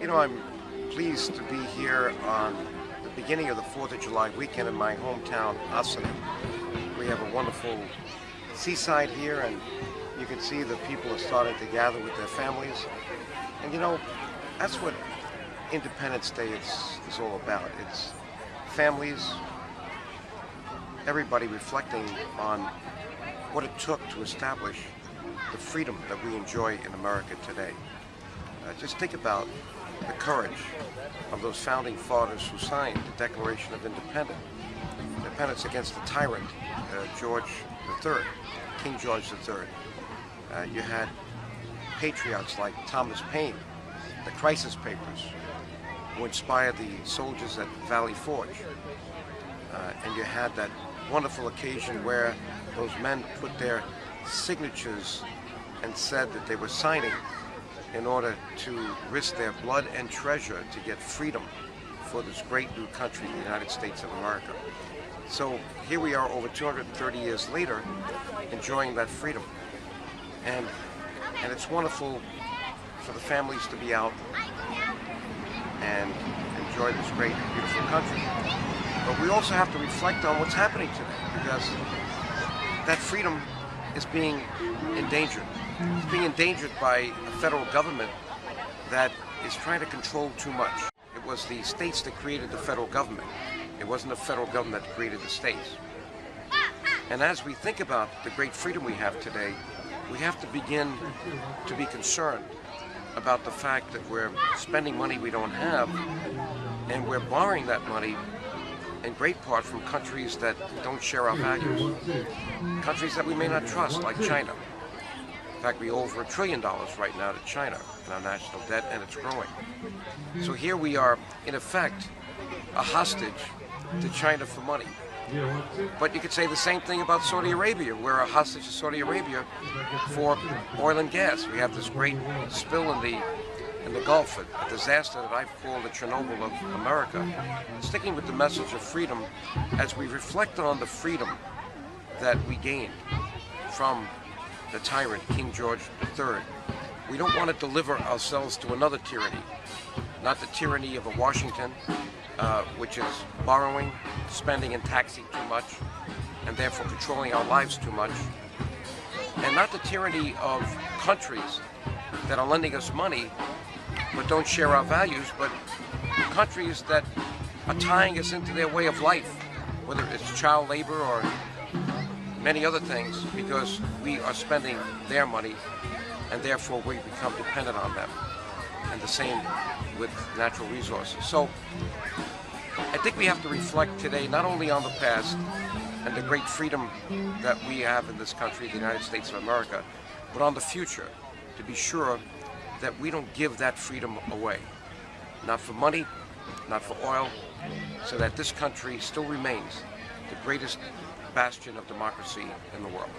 I'm pleased to be here on the beginning of the 4th of July weekend in my hometown, Asana. We have a wonderful seaside here, and you can see the people are starting to gather with their families. And that's what Independence Day is all about. It's families, everybody reflecting on what it took to establish the freedom that we enjoy in America today. Just think about the courage of those founding fathers who signed the Declaration of Independence against the tyrant, George III, King George III. You had patriots like Thomas Paine, the Crisis Papers, who inspired the soldiers at Valley Forge. And you had that wonderful occasion where those men put their signatures and said that they were signing in order to risk their blood and treasure to get freedom for this great new country, the United States of America. So here we are over 230 years later, enjoying that freedom. And it's wonderful for the families to be out and enjoy this great, beautiful country. But we also have to reflect on what's happening today, because that freedom is being endangered. It's being endangered by a federal government that is trying to control too much. It was the states that created the federal government. It wasn't the federal government that created the states. And as we think about the great freedom we have today, we have to begin to be concerned about the fact that we're spending money we don't have, and we're borrowing that money in great part from countries that don't share our values, countries that we may not trust, like China. In fact, we owe over $1 trillion right now to China in our national debt, and it's growing. So here we are, in effect, a hostage to China for money. But you could say the same thing about Saudi Arabia. We're a hostage to Saudi Arabia for oil and gas. We have this great spill in the Gulf, a disaster that I've called the Chernobyl of America. Sticking with the message of freedom, as we reflect on the freedom that we gained from the tyrant, King George III, we don't want to deliver ourselves to another tyranny, not the tyranny of a Washington, which is borrowing, spending and taxing too much, and therefore controlling our lives too much, and not the tyranny of countries that are lending us money but don't share our values, but countries that are tying us into their way of life, whether it's child labor or many other things, because we are spending their money and therefore we become dependent on them. And the same with natural resources. So I think we have to reflect today not only on the past and the great freedom that we have in this country, the United States of America, but on the future, to be sure that we don't give that freedom away. Not for money, not for oil, so that this country still remains the greatest bastion of democracy in the world.